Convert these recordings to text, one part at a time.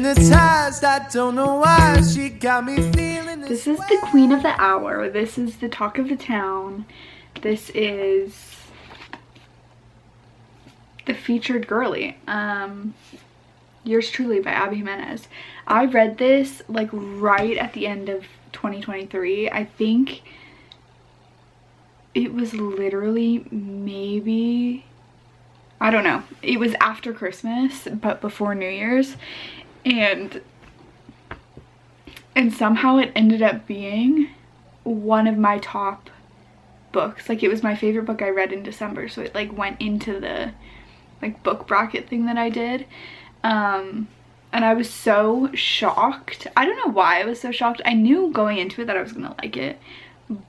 hypnotized. I don't know why she got me feeling this is the queen of the hour. This is the talk of the town. This is the featured girly. Yours truly by Abby Jimenez. I read this like right at the end of 2023. I think it was literally maybe, I don't know, it was after Christmas but before New Year's, and somehow it ended up being one of my top books. Like, it was my favorite book I read in December, so it like went into the like book bracket thing that I did. And I was so shocked. I don't know why I was so shocked. I knew going into it that I was gonna like it,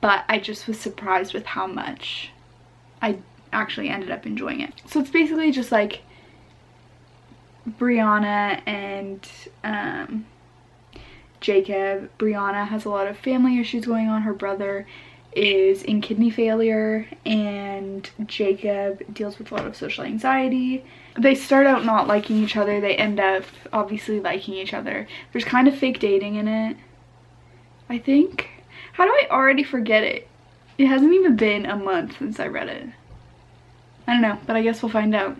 but I just was surprised with how much I actually ended up enjoying it. So it's basically just like Brianna and Jacob. Brianna has a lot of family issues going on. Her brother is in kidney failure, and Jacob deals with a lot of social anxiety. They start out not liking each other. They end up obviously liking each other. There's kind of fake dating in it, I think. How do I already forget it? It hasn't even been a month since I read it. I don't know, but I guess we'll find out.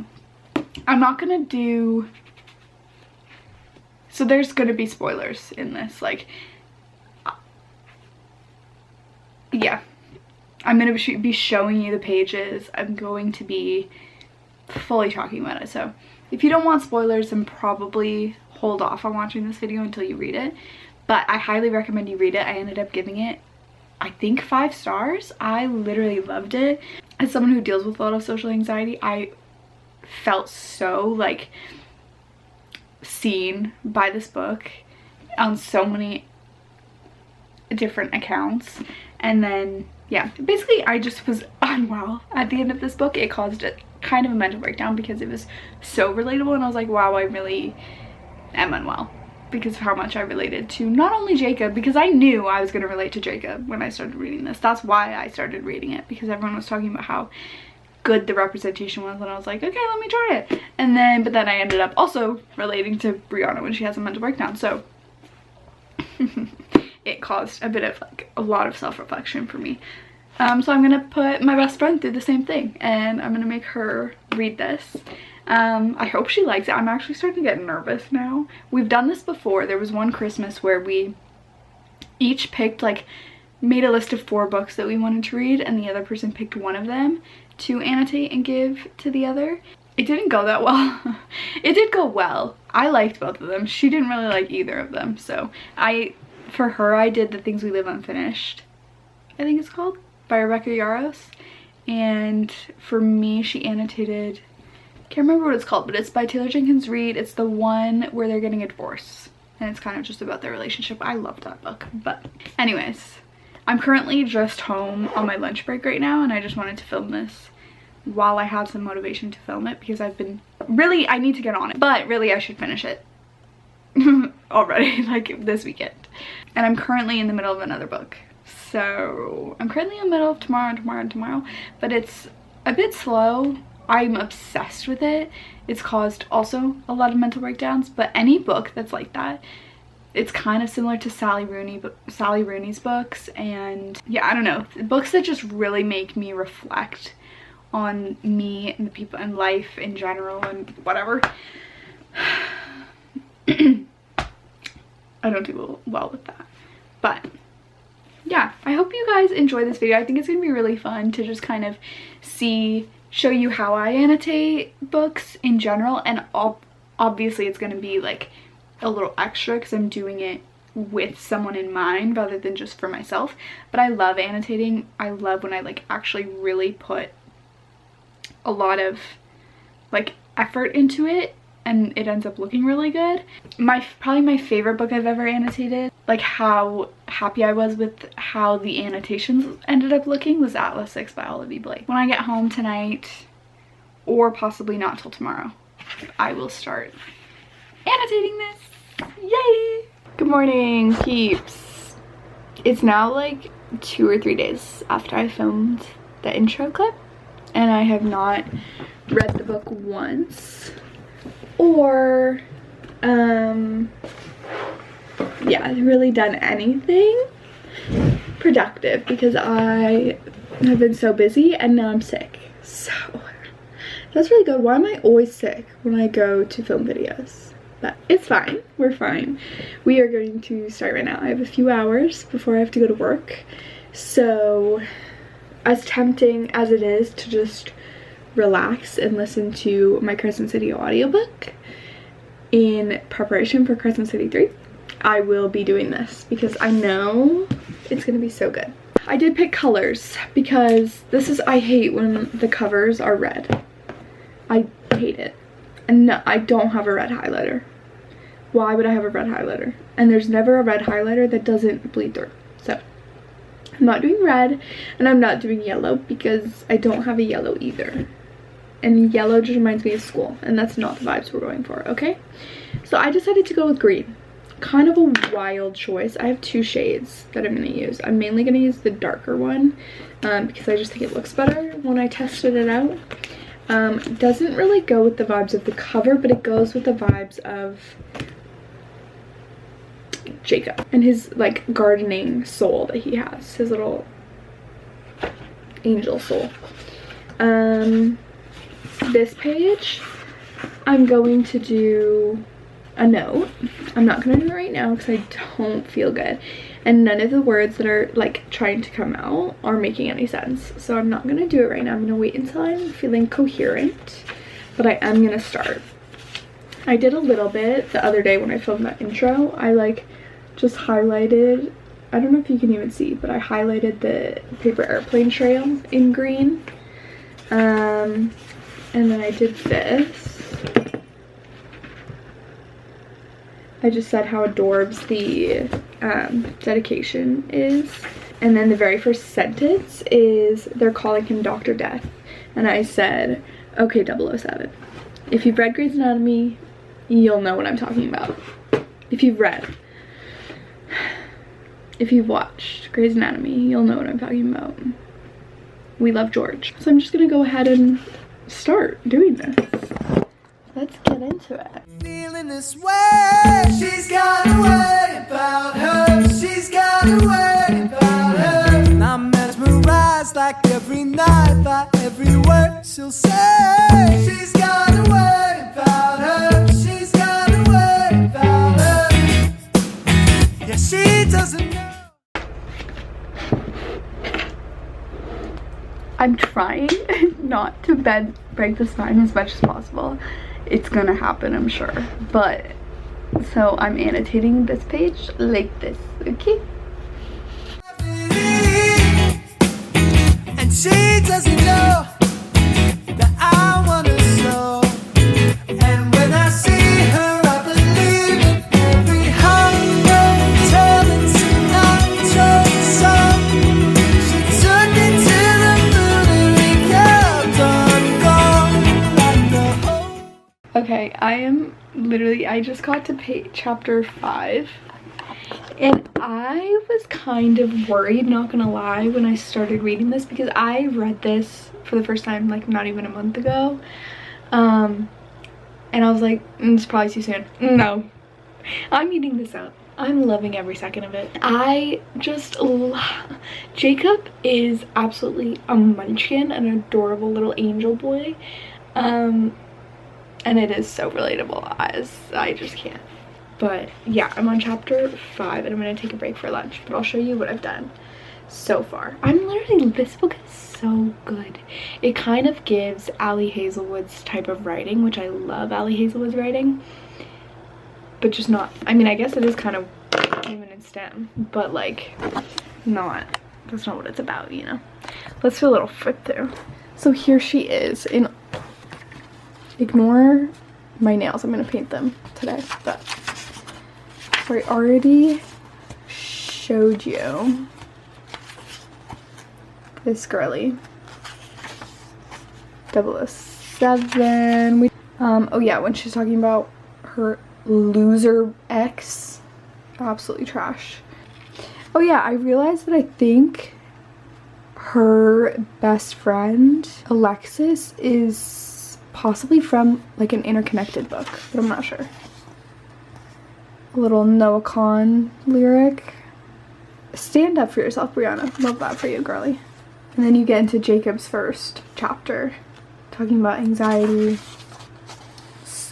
I'm not gonna do... So there's gonna be spoilers in this, like... Yeah. I'm gonna be showing you the pages. I'm going to be fully talking about it. So if you don't want spoilers, then probably hold off on watching this video until you read it. But I highly recommend you read it. I ended up giving it, I think, 5 stars. I literally loved it. As someone who deals with a lot of social anxiety, I felt so like seen by this book on so many different accounts. And then yeah, basically I just was unwell at the end of this book. It caused a kind of a mental breakdown because it was so relatable, and I was like, wow, I really am unwell because of how much I related to not only Jacob, because I knew I was going to relate to Jacob when I started reading this. That's why I started reading it, because everyone was talking about how good the representation was, and I was like, okay, let me try it. And then but then I ended up also relating to Brianna when she has a mental breakdown, so it caused a bit of like a lot of self-reflection for me. So I'm gonna put my best friend through the same thing, and I'm gonna make her read this. I hope she likes it. I'm actually starting to get nervous now. We've done this before. There was one Christmas where we each picked, like, made a list of 4 books that we wanted to read, and the other person picked one of them to annotate and give to the other. It didn't go that well. It did go well. I liked both of them. She didn't really like either of them, so for her, I did The Things We Live Unfinished, I think it's called, by Rebecca Yarros. And for me, she annotated, can't remember what it's called, but it's by Taylor Jenkins Reid. It's the one where they're getting a divorce, and it's kind of just about their relationship. I loved that book. But anyways, I'm currently just home on my lunch break right now, and I just wanted to film this while I had some motivation to film it, because I've been really, I need to get on it, but really I should finish it already, like this weekend. And I'm currently in the middle of another book, so I'm currently in the middle of tomorrow, but it's a bit slow. I'm obsessed with it. It's caused also a lot of mental breakdowns, but any book that's like that, it's kind of similar to Sally Rooney's books. And yeah, I don't know, books that just really make me reflect on me and the people in life in general and whatever. I don't do well with that, but yeah, I hope you guys enjoy this video. I think it's gonna be really fun to just kind of show you how I annotate books in general, and obviously it's gonna be like a little extra because I'm doing it with someone in mind rather than just for myself. But I love annotating. I love when I like actually really put a lot of like effort into it and it ends up looking really good. Probably my favorite book I've ever annotated, like how happy I was with how the annotations ended up looking, was Atlas 6 by Olivia Blake. When I get home tonight, or possibly not till tomorrow, I will start annotating this. Yay! Good morning, peeps. It's now like 2 or 3 days after I filmed the intro clip, and I have not read the book once or Yeah, I haven't really done anything productive because I have been so busy and now I'm sick. So that's really good. Why am I always sick when I go to film videos? But it's fine. We're fine. We are going to start right now. I have a few hours before I have to go to work. So as tempting as it is to just relax and listen to my Crescent City audiobook in preparation for Crescent City 3, I will be doing this because I know it's gonna be so good. I did pick colors because I hate when the covers are red. I hate it. And no, I don't have a red highlighter. Why would I have a red highlighter? And there's never a red highlighter that doesn't bleed through. So I'm not doing red and I'm not doing yellow because I don't have a yellow either. And yellow just reminds me of school and that's not the vibes we're going for, okay? So I decided to go with green. Kind of a wild choice. I have two shades that I'm going to use. I'm mainly going to use the darker one because I just think it looks better when I tested it out. It doesn't really go with the vibes of the cover, but it goes with the vibes of Jacob and his like gardening soul that he has, his little angel soul. This page I'm going to do a note. I'm not gonna do it right now because I don't feel good and none of the words that are like trying to come out are making any sense, so I'm not gonna do it right now. I'm gonna wait until I'm feeling coherent, but I am gonna start. I did a little bit the other day when I filmed that intro. I like just highlighted, I don't know if you can even see, but I highlighted the paper airplane trail in green, and then I did this. I just said how adorbs the dedication is. And then the very first sentence is, they're calling him Dr. Death. And I said, okay, 007. If you've read Grey's Anatomy, you'll know what I'm talking about. If you've watched Grey's Anatomy, you'll know what I'm talking about. We love George. So I'm just gonna go ahead and start doing this. Let's get into it. Feeling this way. She's got a way about her. She's got a way about her. And I'm mesmerized like every night by every word she'll say. She's got a way about her. She's got a way about her. Yeah, she doesn't know. I'm trying not to break the spine as much as possible. It's gonna happen, I'm sure. But, so I'm annotating this page like this, okay? And she doesn't know that I wanna know. And when I see her, I believe in every hunger, telling Sinatra song. She took me to the moon and we kept on going like the whole. Okay, I just got to chapter 5. And I was kind of worried, not gonna lie, when I started reading this because I read this for the first time like not even a month ago. And I was like, it's probably too soon. No, I'm eating this up. I'm loving every second of it. Jacob is absolutely a munchkin, an adorable little angel boy. And it is so relatable, as I just can't. But yeah, I'm on chapter 5 and I'm gonna take a break for lunch, but I'll show you what I've done so far. This book is so good. It kind of gives Ali Hazelwood's type of writing, which I love Ali Hazelwood's writing, but just not, I mean, I guess it is kind of even in STEM, but like that's not what it's about, you know? Let's do a little flip through. So here she is in, ignore my nails, I'm gonna paint them today, but I already showed you this girly 007. Oh yeah, when she's talking about her loser ex, absolutely trash. Oh yeah, I realized that I think her best friend Alexis is possibly from like an Interconnected book, but I'm not sure. little Noah Kahn lyric. Stand up for yourself, Brianna. Love that for you, girly. And then you get into Jacob's first chapter, talking about anxiety.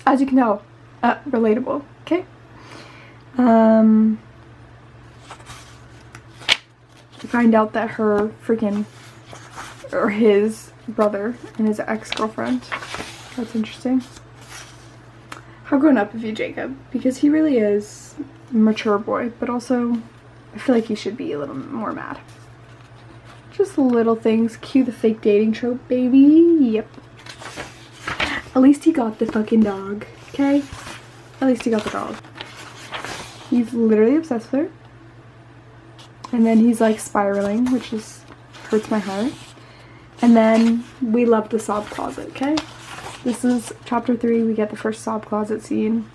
As you can tell, relatable, okay? You find out that her or his brother and his ex-girlfriend. That's interesting. How grown up of you, Jacob? Because he really is a mature boy, but also I feel like he should be a little more mad. Just little things. Cue the fake dating trope, baby. Yep. At least he got the fucking dog, okay? At least he got the dog. He's literally obsessed with her. And then he's like spiraling, which is hurts my heart. And then we love the sob closet, okay? This is chapter 3. We get the first sob closet scene.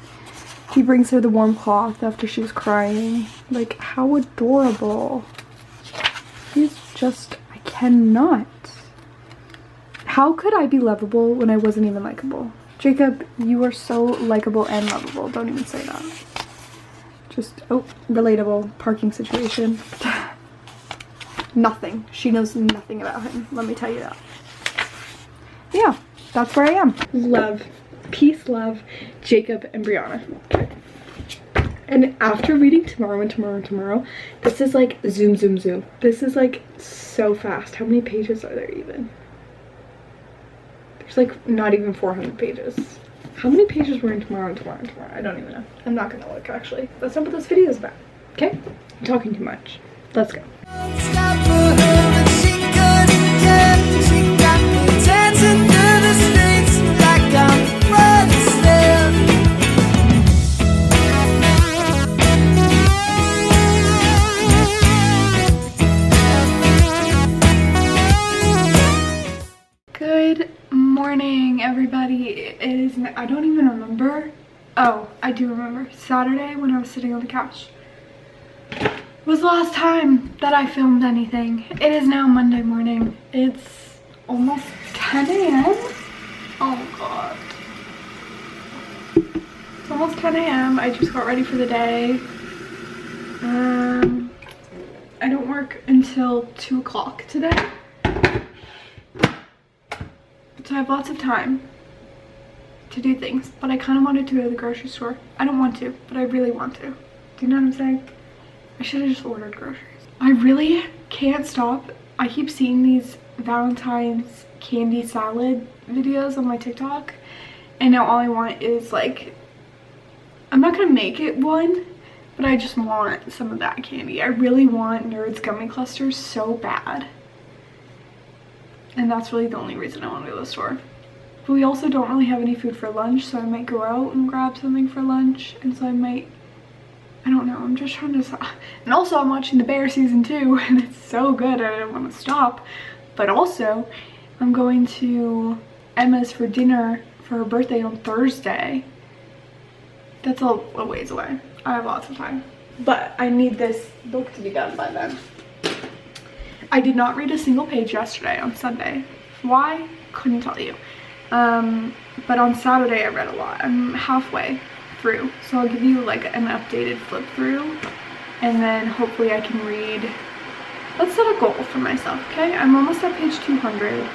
He brings her the warm cloth after she was crying. Like, how adorable. He's just, I cannot. How could I be lovable when I wasn't even likable? Jacob, you are so likable and lovable. Don't even say that. Just, oh, relatable parking situation. Nothing. She knows nothing about him. Let me tell you that. Yeah, that's where I am. Love. Peace, love, Jacob and Brianna. Okay. And after reading tomorrow and tomorrow and tomorrow, this is like zoom, zoom, zoom. This is like so fast. How many pages are there even? There's like not even 400 pages. How many pages were in tomorrow and tomorrow and tomorrow? I don't even know. I'm not gonna look, actually. That's not what this video is about. Okay? I'm talking too much. Let's go. Good morning, everybody. It is, I don't even remember. Oh, I do remember. Saturday when I was sitting on the couch was the last time that I filmed anything. It is now Monday morning. It's almost 10 a.m. Oh god. It's almost 10 a.m. I just got ready for the day. I don't work until 2 o'clock today. So I have lots of time to do things, but I kind of wanted to go to the grocery store. I don't want to, but I really want to. Do you know what I'm saying? I should have just ordered groceries. I really can't stop. I keep seeing these Valentine's candy salad videos on my TikTok, and now all I want is like, I'm not gonna make it one, but I just want some of that candy. I really want Nerds gummy clusters so bad. And that's really the only reason I want to go to the store. But we also don't really have any food for lunch, so I might go out and grab something for lunch. And so I might, I don't know, I'm just trying to, and also I'm watching The Bear season 2, and it's so good, I don't want to stop. But also, I'm going to Emma's for dinner for her birthday on Thursday. That's a ways away. I have lots of time. But I need this book to be done by then. I did not read a single page yesterday on Sunday. Why? Couldn't tell you. But on Saturday I read a lot. I'm halfway through, so I'll give you like an updated flip through, and then hopefully I can read. Let's set a goal for myself, okay? I'm almost at page 200.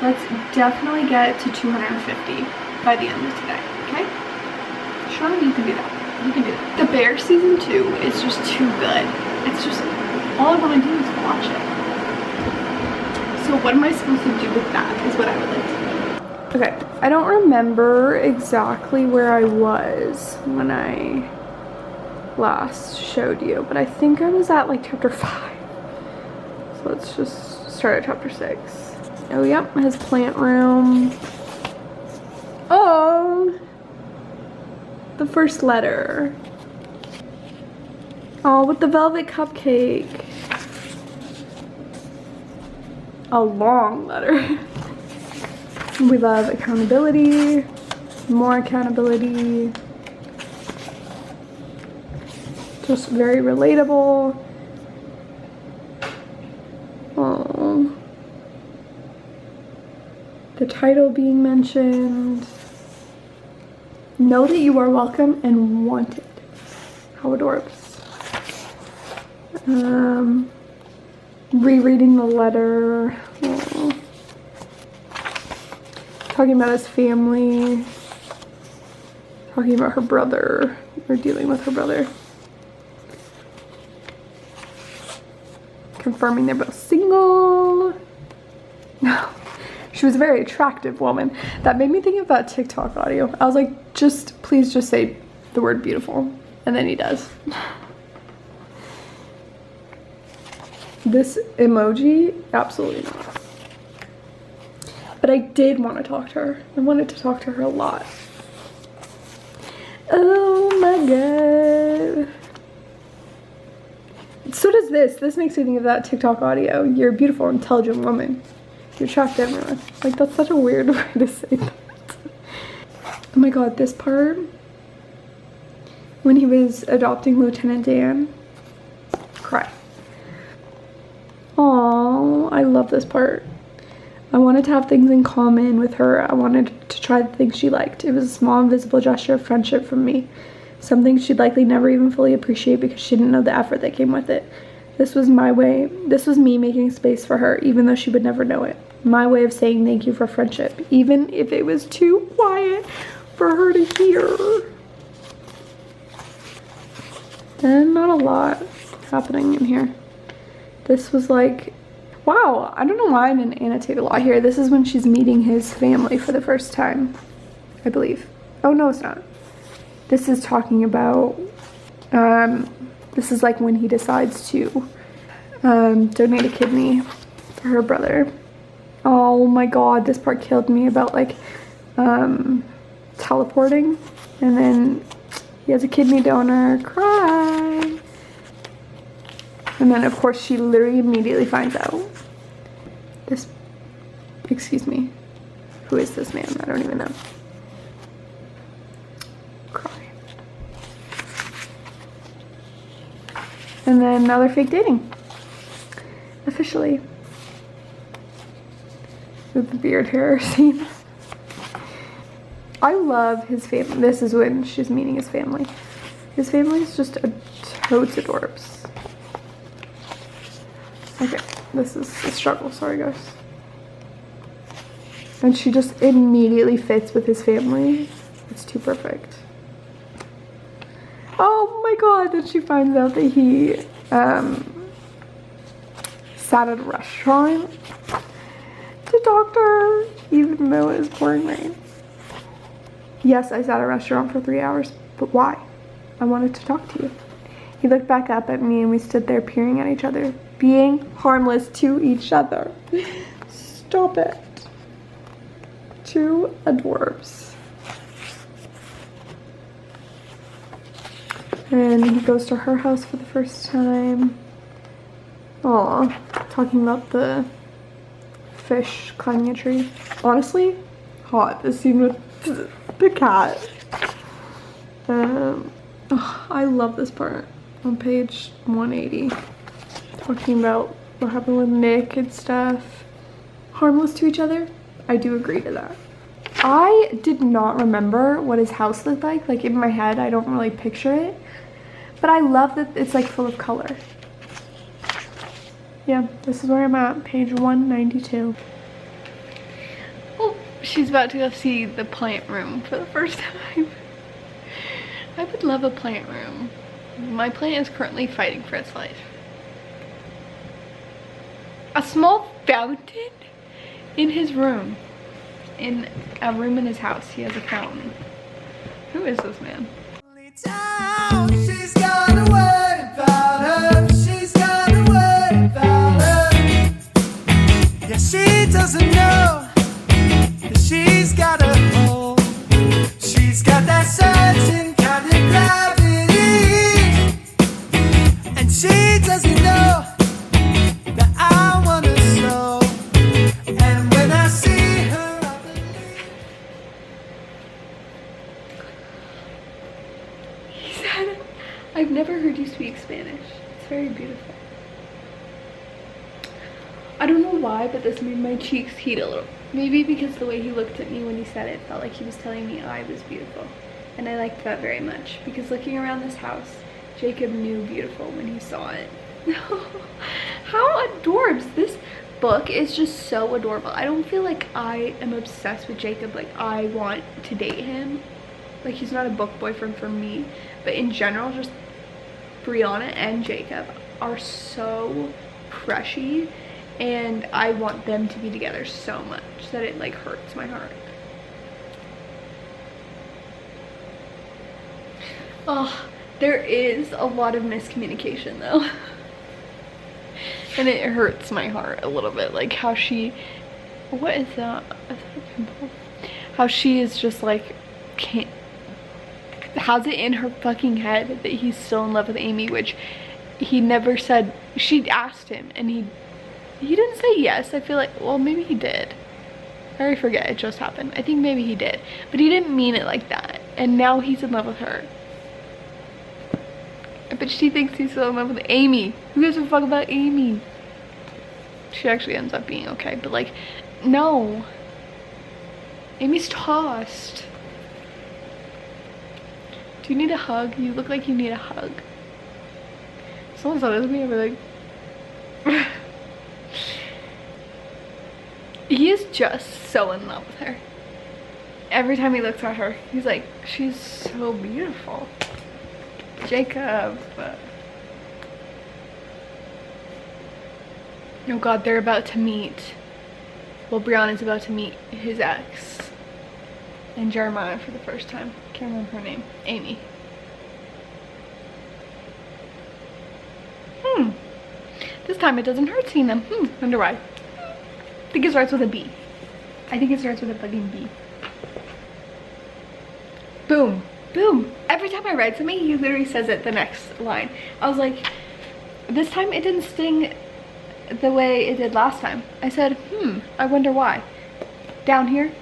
Let's definitely get to 250 by the end of today, okay? Sure, you can do that. You can do that. The Bear season 2 is just too good. It's just, all I want to do is watch it. So what am I supposed to do with that is what I would like to know. Okay, I don't remember exactly where I was when I last showed you, but I think I was at like chapter 5. So let's just start at chapter 6. Oh yep, his plant room. Oh, the first letter. Oh, with the velvet cupcake. A long letter. We love accountability, more accountability. Just very relatable. Oh. The title being mentioned. Know that you are welcome and wanted. How adorbs. Rereading the letter. Aww. Talking about his family. Talking about her brother. Or dealing with her brother. Confirming they're both single. No. She was a very attractive woman. That made me think of that TikTok audio. I was like, please just say the word beautiful. And then he does. This emoji, absolutely not. But I did want to talk to her. I wanted to talk to her a lot. Oh my god. So does this. This makes me think of that TikTok audio. You're a beautiful, intelligent woman. You're attractive to everyone. Like, that's such a weird way to say that. Oh my god, this part. When he was adopting Lieutenant Dan. Cry. Aww, I love this part. I wanted to have things in common with her. I wanted to try the things she liked. It was a small, invisible gesture of friendship from me. Something she'd likely never even fully appreciate because she didn't know the effort that came with it. This was my way. This was me making space for her, even though she would never know it. My way of saying thank you for friendship, even if it was too quiet for her to hear. And not a lot happening in here. This was like, wow, I don't know why I didn't annotate a lot here. This is when she's meeting his family for the first time, I believe. Oh, no, it's not. This is talking about, this is like when he decides to donate a kidney for her brother. Oh my god, this part killed me about like teleporting, and then he has a kidney donor. Cry. And then of course she literally immediately finds out. This, excuse me, who is this man? I don't even know. Cry. And then now they're fake dating. Officially. With the beard hair scene. I love his family. This is when she's meeting his family. His family is just a totes adorbs. Okay, this is a struggle, sorry guys. And she just immediately fits with his family. It's too perfect. Oh my god, then she finds out that he sat at a restaurant to talk to her, even though it was pouring rain. Yes, I sat at a restaurant for 3 hours, but why? I wanted to talk to you. He looked back up at me and we stood there peering at each other, being harmless to each other. Stop it. Two adorbs. And he goes to her house for the first time. Aw, talking about the fish climbing a tree. Honestly, hot, this scene with the cat. Oh, I love this part on page 180. Talking about what happened with Nick and stuff. Harmless to each other. I do agree to that. I did not remember what his house looked like. Like in my head, I don't really picture it. But I love that it's like full of color. Yeah, this is where I'm at, page 192. Oh, she's about to go see the plant room for the first time. I would love a plant room. My plant is currently fighting for its life. A small fountain in his room. In a room in his house, he has a fountain. Who is this man? She's got a word about her. She's got a word about her. Yeah, she doesn't know that she's got a hole. She's got that certain kind of gravity, and she doesn't know that I want her so. And when I see her, I believe. He said, I've never heard you speak Spanish. It's very beautiful. I don't know why, but this made my cheeks heat a little. Maybe because the way he looked at me when he said it felt like he was telling me I was beautiful. And I liked that very much, because looking around this house, Jacob knew beautiful when he saw it. How adorbs. This book is just so adorable. I don't feel like I am obsessed with Jacob. Like, I want to date him. Like, he's not a book boyfriend for me. But in general, just Brianna and Jacob are so precious. And I want them to be together so much that it like hurts my heart. Oh, there is a lot of miscommunication though. And it hurts my heart a little bit. Like how she, what is that? Is that a pimple? How she is just like, can't, has it in her fucking head that he's still in love with Amy, which he never said. She asked him and he didn't say yes. I feel like, well, maybe he did. I already forget, it just happened. I think maybe he did, but he didn't mean it like that. And now he's in love with her. But she thinks he's still in love with Amy. Who gives a fuck about Amy? She actually ends up being okay, but like, no. Amy's tossed. Do you need a hug? You look like you need a hug. Someone said it to me, I'd be like, he is just so in love with her. Every time he looks at her, he's like, she's so beautiful. Jacob. Oh god, they're about to meet. Well, Brianna's about to meet his ex. And Jeremiah for the first time. Can't remember her name. Amy. This time it doesn't hurt seeing them. Wonder why. I think it starts with a B. I think it starts with a fucking B. Boom. Boom. Every time I write something, he literally says it the next line. I was like, this time it didn't sting the way it did last time. I said, I wonder why. Down here.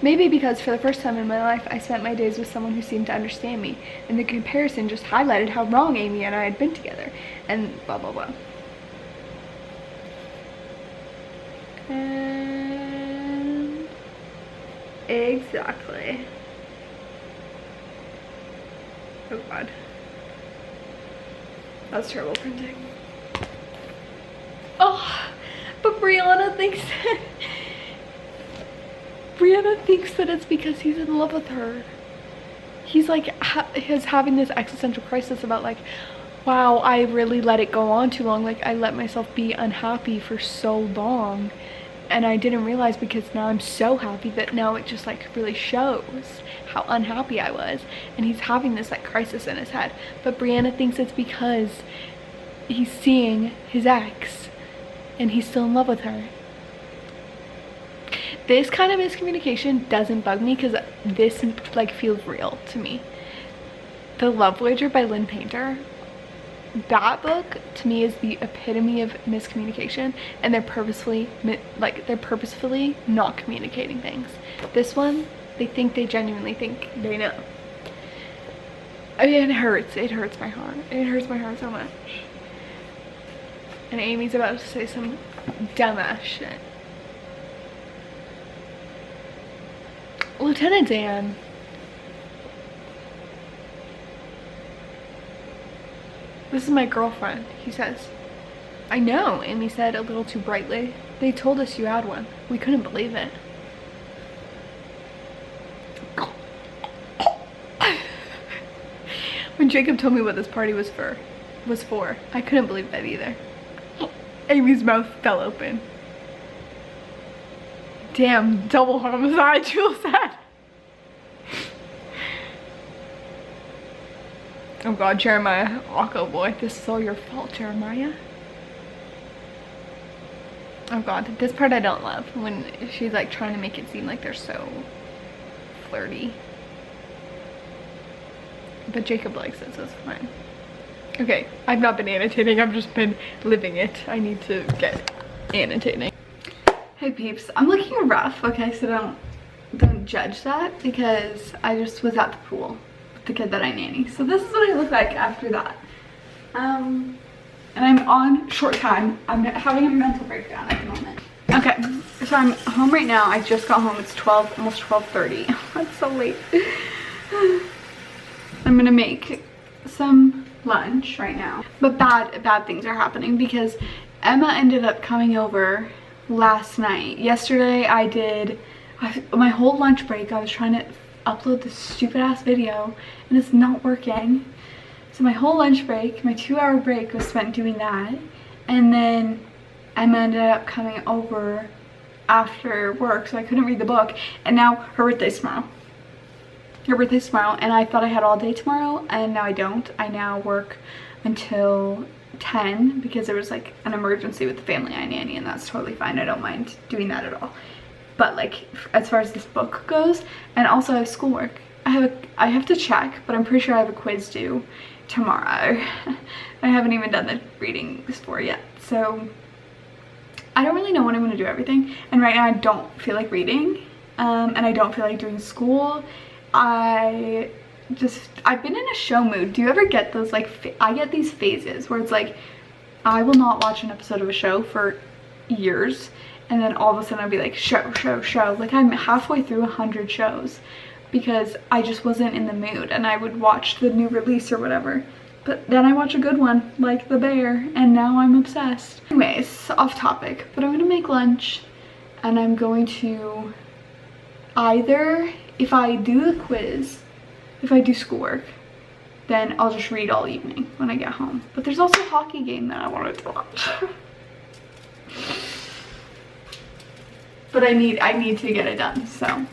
Maybe because for the first time in my life, I spent my days with someone who seemed to understand me. And the comparison just highlighted how wrong Amy and I had been together. And blah, blah, blah. And exactly. Oh god. That's terrible printing. Oh, but Brianna thinks that it's because he's in love with her. He's like, he's having this existential crisis about like, wow, I really let it go on too long. Like, I let myself be unhappy for so long. And I didn't realize, because now I'm so happy that now it just like really shows how unhappy I was. And he's having this like crisis in his head. But Brianna thinks it's because he's seeing his ex and he's still in love with her. This kind of miscommunication doesn't bug me because this like feels real to me. The Love Voyager by Lynn Painter, that book to me is the epitome of miscommunication, and they're purposefully not communicating things. This one, they genuinely think they know. I mean, it hurts my heart. It hurts my heart so much. And Amy's about to say some dumbass shit. Lieutenant Dan. This is my girlfriend, he says. I know, Amy said a little too brightly. They told us you had one. We couldn't believe it. When Jacob told me what this party was for, I couldn't believe that either. Amy's mouth fell open. Damn, double homicide, Jules said. Oh god, Jeremiah. Oh boy, this is all your fault, Jeremiah. Oh god, this part I don't love, when she's like trying to make it seem like they're so flirty. But Jacob likes it, so it's fine. Okay, I've not been annotating, I've just been living it. I need to get annotating. Hey peeps, I'm looking rough, okay, so don't judge that, because I just was at the pool with the kid that I nanny. So this is what I look like after that. And I'm on short time. I'm having a mental breakdown at the moment. Okay, so I'm home right now. I just got home. It's 12, almost 12:30. That's so late. I'm gonna make some lunch right now, but bad things are happening because Emma ended up coming over last night. Yesterday my whole lunch break I was trying to upload this stupid ass video and it's not working. So my whole lunch break, my 2-hour break, was spent doing that, and then Emma ended up coming over after work, so I couldn't read the book, and now her birthday's tomorrow. And I thought I had all day tomorrow, and now I don't. I now work until 10 because there was like an emergency with the family I nanny, and that's totally fine. I don't mind doing that at all. But like as far as this book goes, and also I have schoolwork. I have to check, but I'm pretty sure I have a quiz due tomorrow. I haven't even done the reading for yet, so I don't really know when I'm going to do everything. And right now I don't feel like reading, and I don't feel like doing school. I've been in a show mood. Do you ever get those, like, I get these phases where it's like I will not watch an episode of a show for years, and then all of a sudden I'll be like show. Like I'm halfway through 100 shows because I just wasn't in the mood, and I would watch the new release or whatever, but then I watch a good one like The Bear, and now I'm obsessed. Anyways, off topic, but I'm gonna make lunch, and I'm going to either, if I do the quiz, if I do schoolwork, then I'll just read all evening when I get home. But there's also a hockey game that I wanted to watch. But I need to get it done, so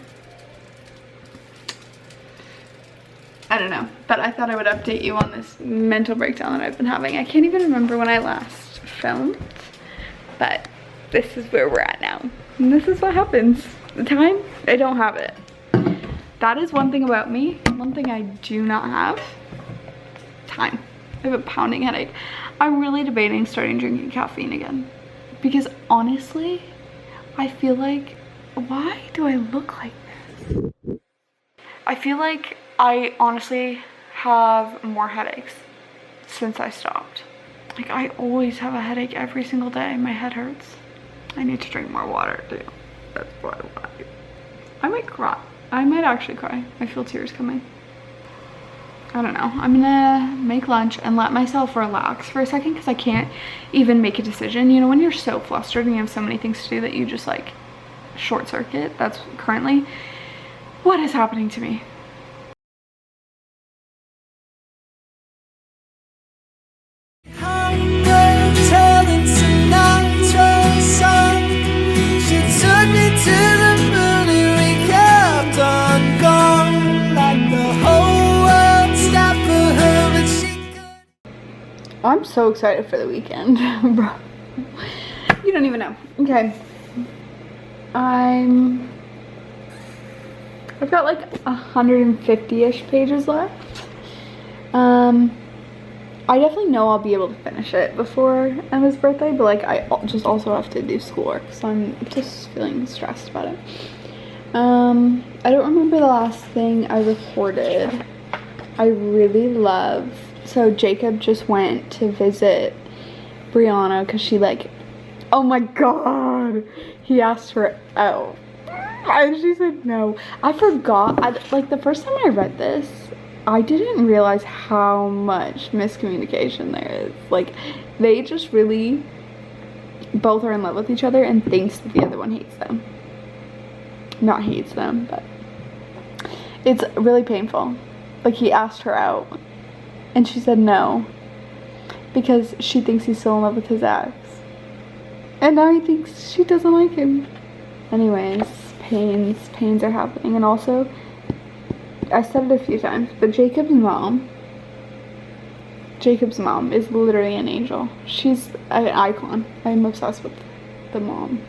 I don't know. But I thought I would update you on this mental breakdown that I've been having. I can't even remember when I last filmed, but this is where we're at now. And this is what happens. The time, I don't have it. That is one thing about me. One thing I do not have, time. I have a pounding headache. I'm really debating starting drinking caffeine again, because honestly, I feel like, why do I look like this? I feel like I honestly have more headaches since I stopped. Like I always have a headache every single day. My head hurts. I need to drink more water too. That's what I might cry. I might actually cry. I feel tears coming. I don't know. I'm gonna make lunch and let myself relax for a second because I can't even make a decision. You know, when you're so flustered and you have so many things to do that you just like short circuit. That's currently what is happening to me. I'm so excited for the weekend, bro. You don't even know. Okay. I've got like 150-ish pages left. I definitely know I'll be able to finish it before Emma's birthday, but like I just also have to do schoolwork, so I'm just feeling stressed about it. I don't remember the last thing I recorded. I really love, so Jacob just went to visit Brianna because she like, oh my god, he asked her out and she said no. I forgot, like the first time I read this, I didn't realize how much miscommunication there is. Like they just really both are in love with each other and thinks that the other one hates them. Not hates them, but it's really painful. Like he asked her out and she said no because she thinks he's still in love with his ex, and now he thinks she doesn't like him. Anyways, pains are happening. And also, I said it a few times, but Jacob's mom is literally an angel. She's an icon. I'm obsessed with the mom.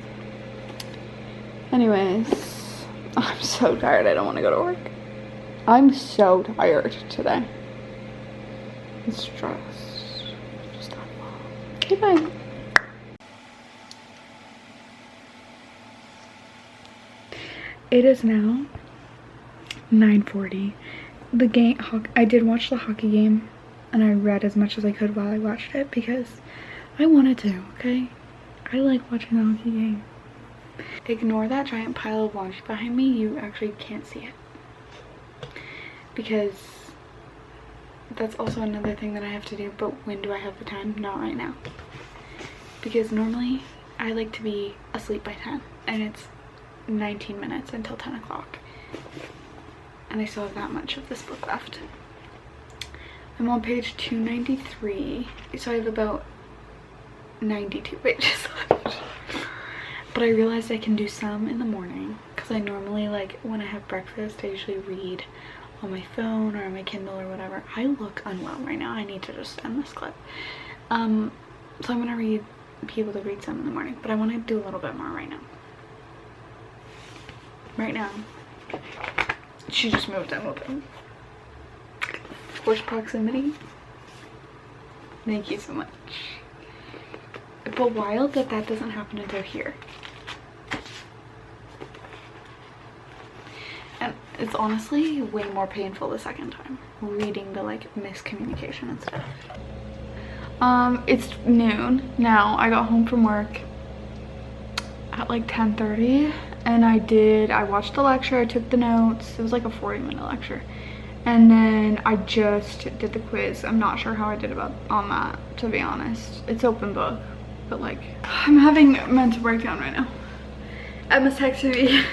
Anyways, I'm so tired. I don't want to go to work. I'm so tired today. I'm stressed. Just talk about. Okay, bye. It is now 9:40. The game, I did watch the hockey game, and I read as much as I could while I watched it because I wanted to, okay? I like watching the hockey game. Ignore that giant pile of laundry behind me. You actually can't see it because that's also another thing that I have to do, but when do I have the time? Not right now. Because normally I like to be asleep by 10 and it's 19 minutes until 10 o'clock. And I still have that much of this book left. I'm on page 293, so I have about 92 pages left. But I realized I can do some in the morning because I normally, like, when I have breakfast, I usually read on my phone or on my Kindle or whatever. I look unwell right now. I need to just end this clip. So I'm gonna be able to read some in the morning, but I want to do a little bit more right now. Right now, she just moved in with him. Forced proximity. Thank you so much. But wild that that doesn't happen until here. And it's honestly way more painful the second time, reading the like miscommunication and stuff. It's noon now. I got home from work at like 10:30 and I watched the lecture, I took the notes. It was like a 40-minute lecture. And then I just did the quiz. I'm not sure how I did on that, to be honest. It's open book, but like, I'm having a mental breakdown right now. Emma's texted me.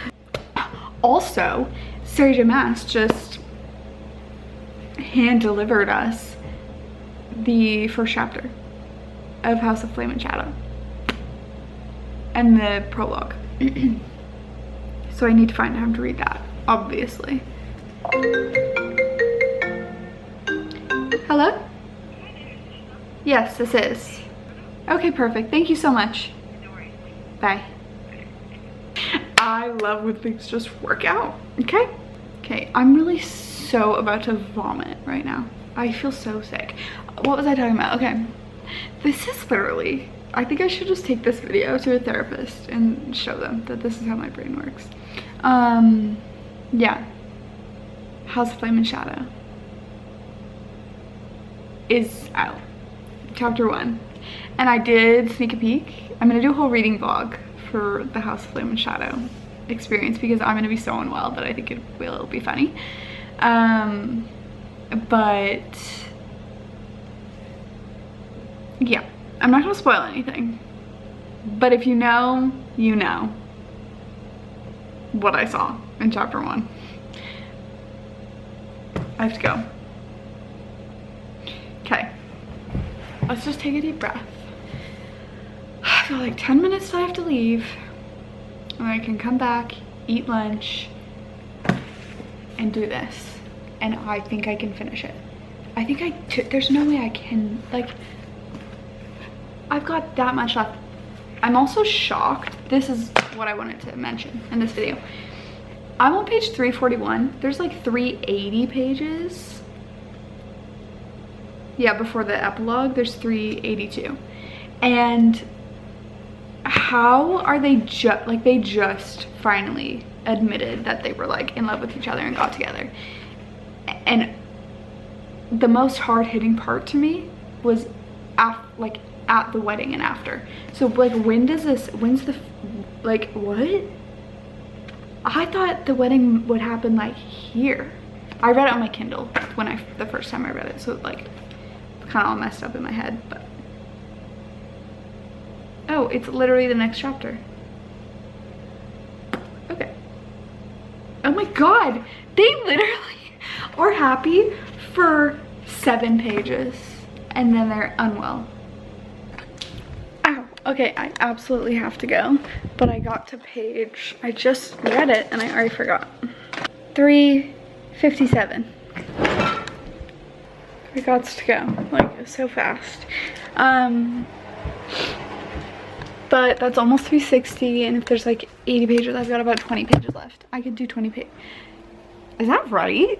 Also, Sarah J. Maas just hand delivered us the first chapter of House of Flame and Shadow and the prologue. So I need to find time to read that, obviously. Hello? Yes, this is. Okay, perfect. Thank you so much. Bye. I love when things just work out. Okay? Okay, I'm really so about to vomit right now. I feel so sick. What was I talking about? Okay. This is literally, I think I should just take this video to a therapist and show them that this is how my brain works. Yeah. House of Flame and Shadow is out. Chapter 1. And I did sneak a peek. I'm gonna do a whole reading vlog for the House of Flame and Shadow experience because I'm gonna be so unwell that I think it will be funny. But yeah, I'm not gonna spoil anything. But if you know, you know what I saw in chapter 1. I have to go. Okay, let's just take a deep breath. I feel like 10 minutes till I have to leave, and then I can come back, eat lunch, and do this. And I think I can finish it. I think there's no way I can, like, I've got that much left. I'm also shocked. This is what I wanted to mention in this video. I'm on page 341. There's like 380 pages. Yeah, before the epilogue, there's 382. And how are they they just finally admitted that they were like in love with each other and got together. And the most hard-hitting part to me was at the wedding and after. So like, when's the, like, what? I thought the wedding would happen like here. I read it on my Kindle when the first time I read it, so it like kind of all messed up in my head. But oh, it's literally the next chapter. Okay. Oh my god, they literally are happy for 7 pages and then they're unwell. Ow. Okay, I absolutely have to go, but I got to page, I just read it and I already forgot. 357. I got to go, like, so fast. But that's almost 360, and if there's like 80 pages, I've got about 20 pages left. I could do 20 pages. Is that right?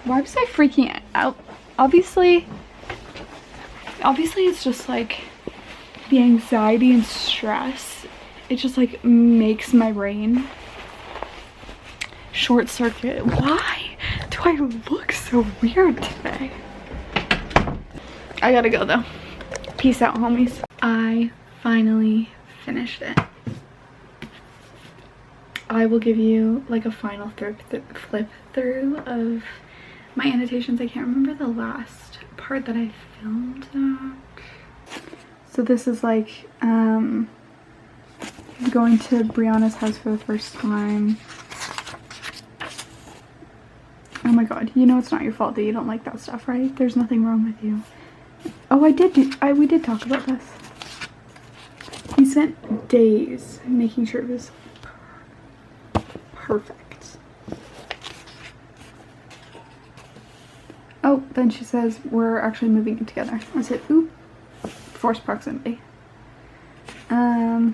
Why was I freaking out? Obviously it's just like the anxiety and stress. It just like makes my brain short circuit. Why do I look so weird today? I gotta go though. Peace out, homies. I finally finished it. I will give you like a final flip through of my annotations. I can't remember the last part that I filmed at. So this is like going to Brianna's house for the first time. Oh my god, you know it's not your fault that you don't like that stuff, right? There's nothing wrong with you. Oh, we did talk about this. He spent days making sure it was perfect. Oh, then she says we're actually moving in together. I said, oop, forced proximity. I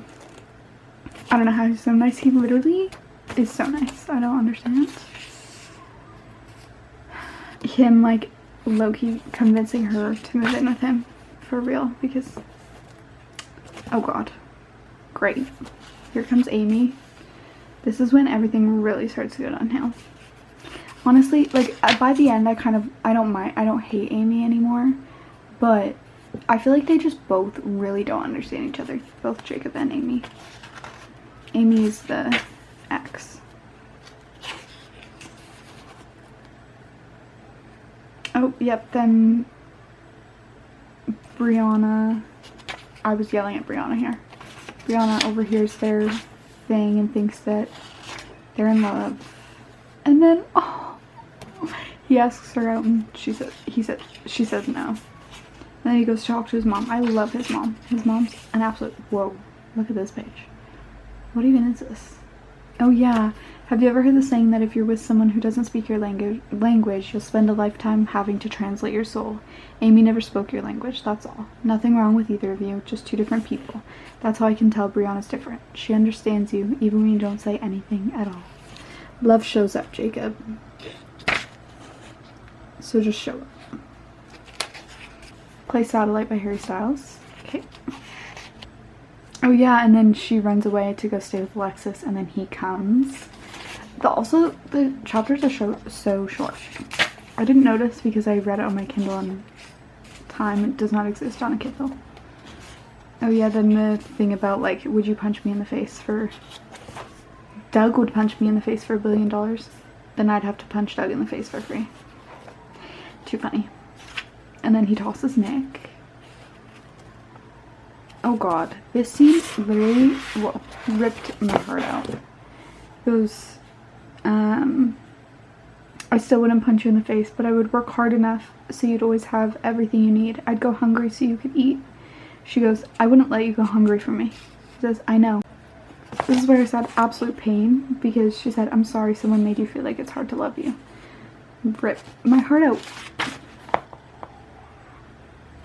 don't know how he's so nice. He literally is so nice. I don't understand. Him like low-key convincing her to move in with him for real, because oh god, great, here comes Amy. This is when everything really starts to go downhill. Honestly, like by the end I don't hate Amy anymore, but I feel like they just both really don't understand each other, both Jacob and Amy. Amy is the ex. Oh, yep, then Brianna, I was yelling at Brianna here. Brianna overhears their thing and thinks that they're in love. And then, oh, he asks her out and she says no. And then he goes to talk to his mom. I love his mom. His mom's an absolute, whoa, look at this page. What even is this? Oh yeah. Have you ever heard the saying that if you're with someone who doesn't speak your language, you'll spend a lifetime having to translate your soul? Amy never spoke your language, that's all. Nothing wrong with either of you, just two different people. That's how I can tell Brianna's different. She understands you, even when you don't say anything at all. Love shows up, Jacob. So just show up. Play Satellite by Harry Styles. Okay. Oh yeah, and then she runs away to go stay with Alexis, and then he comes. Also, the chapters are so short. I didn't notice because I read it on my Kindle and time does not exist on a Kindle. Oh yeah, then the thing about like, would you punch me in the face for... Doug would punch me in the face for $1 billion. Then I'd have to punch Doug in the face for free. Too funny. And then he tosses Nick. Oh god, this scene literally, whoa, ripped my heart out. It goes, I still wouldn't punch you in the face, but I would work hard enough so you'd always have everything you need. I'd go hungry so you could eat. She goes, I wouldn't let you go hungry for me. She says, I know. This is where I said absolute pain, because she said, I'm sorry someone made you feel like it's hard to love you. Rip my heart out.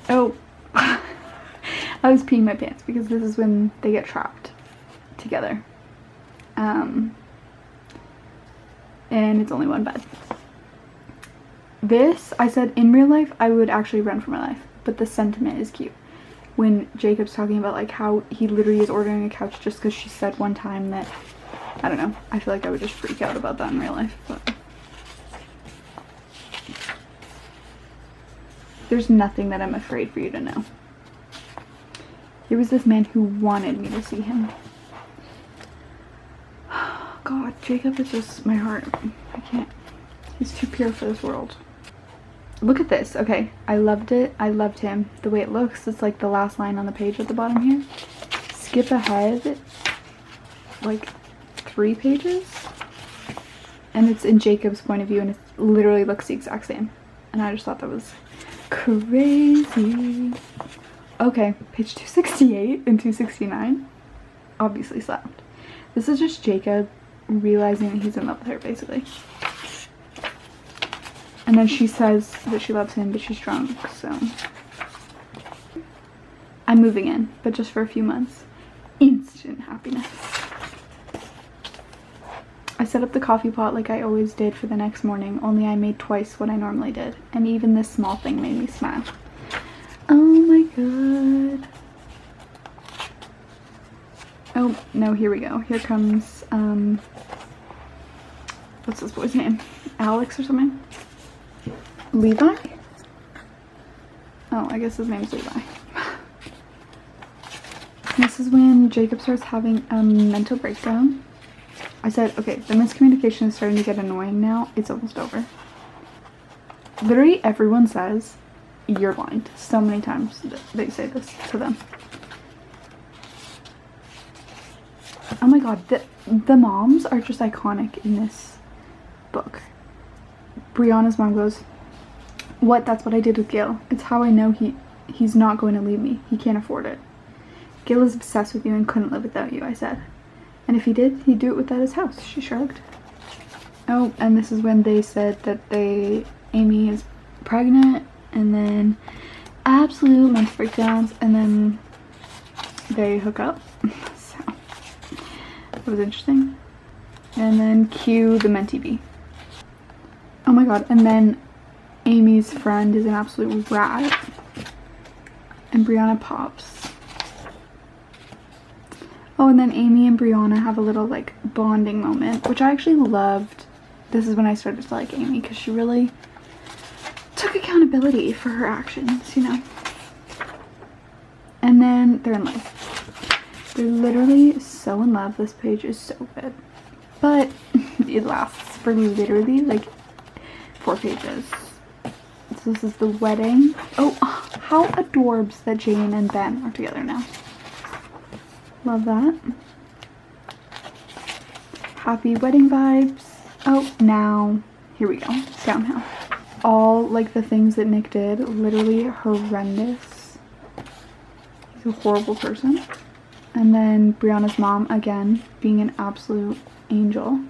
Oh. I was peeing my pants because this is when they get trapped together. And it's only one bed. This, I said in real life, I would actually run for my life. But the sentiment is cute. When Jacob's talking about like how he literally is ordering a couch just because she said one time that, I don't know, I feel like I would just freak out about that in real life. But there's nothing that I'm afraid for you to know. There was this man who wanted me to see him. God, Jacob is just my heart. I can't. He's too pure for this world. Look at this. Okay, I loved it. I loved him. The way it looks, it's like the last line on the page at the bottom here. Skip ahead like 3 pages. And it's in Jacob's point of view and it literally looks the exact same. And I just thought that was crazy. Okay, page 268 and 269 obviously slapped. This is just Jacob realizing that he's in love with her, basically. And then she says that she loves him, but she's drunk, so. I'm moving in, but just for a few months. Instant happiness. I set up the coffee pot like I always did for the next morning, only I made twice what I normally did. And even this small thing made me smile. Oh my god. Oh, no, here we go. Here comes, what's this boy's name? Alex or something? Levi? Oh, I guess his name's Levi. This is when Jacob starts having a mental breakdown. I said, okay, the miscommunication is starting to get annoying now. It's almost over. Literally everyone says you're blind. So many times they say this to them. Oh my god, the moms are just iconic in this book. Brianna's mom goes, "What? That's what I did with Gil. It's how I know he's not going to leave me. He can't afford it. Gil is obsessed with you and couldn't live without you," I said. "And if he did, he'd do it without his house," she shrugged. Oh, and this is when they said that Amy is pregnant, and then absolute mental breakdowns, and then they hook up. So it was interesting. And then cue the mentee bee. Oh my god, and then Amy's friend is an absolute rat. And Brianna pops. Oh, and then Amy and Brianna have a little like bonding moment, which I actually loved. This is when I started to like Amy, because she really took accountability for her actions, you know. And then they're in love. They're literally so in love. This page is so good. But it lasts for literally like 4 pages. So this is the wedding. Oh, how adorbs that Jane and Ben are together now. Love that. Happy wedding vibes. Oh, now, here we go. Downhill. All like the things that Nick did, literally horrendous. He's a horrible person. And then Brianna's mom, again, being an absolute angel.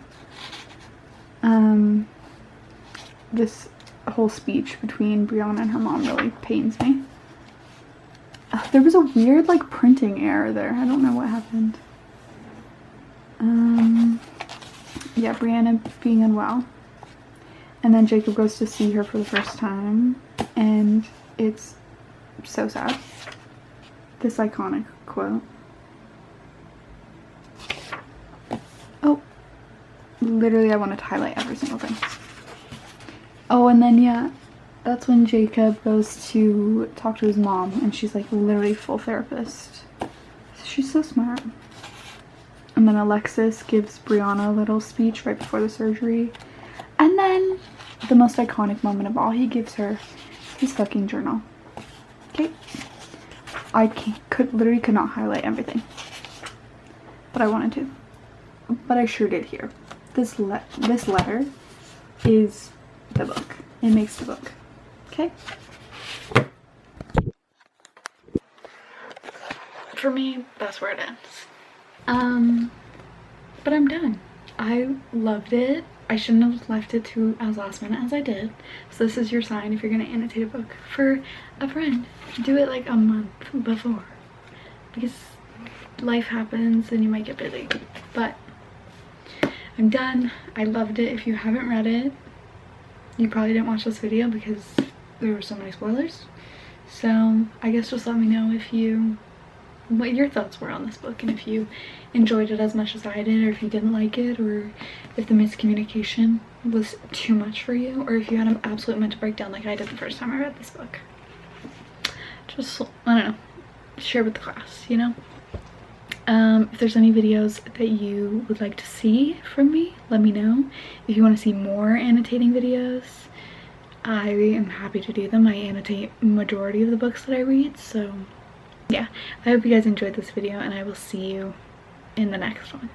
This whole speech between Brianna and her mom really pains me. There was a weird like printing error there. I don't know what happened. Yeah, Brianna being unwell. And then Jacob goes to see her for the first time, and it's so sad. This iconic quote. Oh, literally I wanted to highlight every single thing. Oh, and then yeah, that's when Jacob goes to talk to his mom, and she's like literally full therapist. She's so smart. And then Alexis gives Brianna a little speech right before the surgery. And then the most iconic moment of all, he gives her his fucking journal. Okay? I literally could not highlight everything. But I wanted to. But I sure did here. This letter is the book. It makes the book. Okay? For me, that's where it ends. But I'm done. I loved it. I shouldn't have left it to as last minute as I did. So this is your sign if you're gonna annotate a book for a friend. Do it like a month before. Because life happens and you might get busy. But I'm done. I loved it. If you haven't read it, you probably didn't watch this video because there were so many spoilers. So I guess just let me know what your thoughts were on this book, and if you enjoyed it as much as I did, or if you didn't like it, or if the miscommunication was too much for you, or if you had an absolute mental breakdown like I did the first time I read this book. Just, I don't know, share with the class, you know? If there's any videos that you would like to see from me, let me know. If you want to see more annotating videos, I am happy to do them. I annotate majority of the books that I read, so yeah. I hope you guys enjoyed this video, and I will see you in the next one.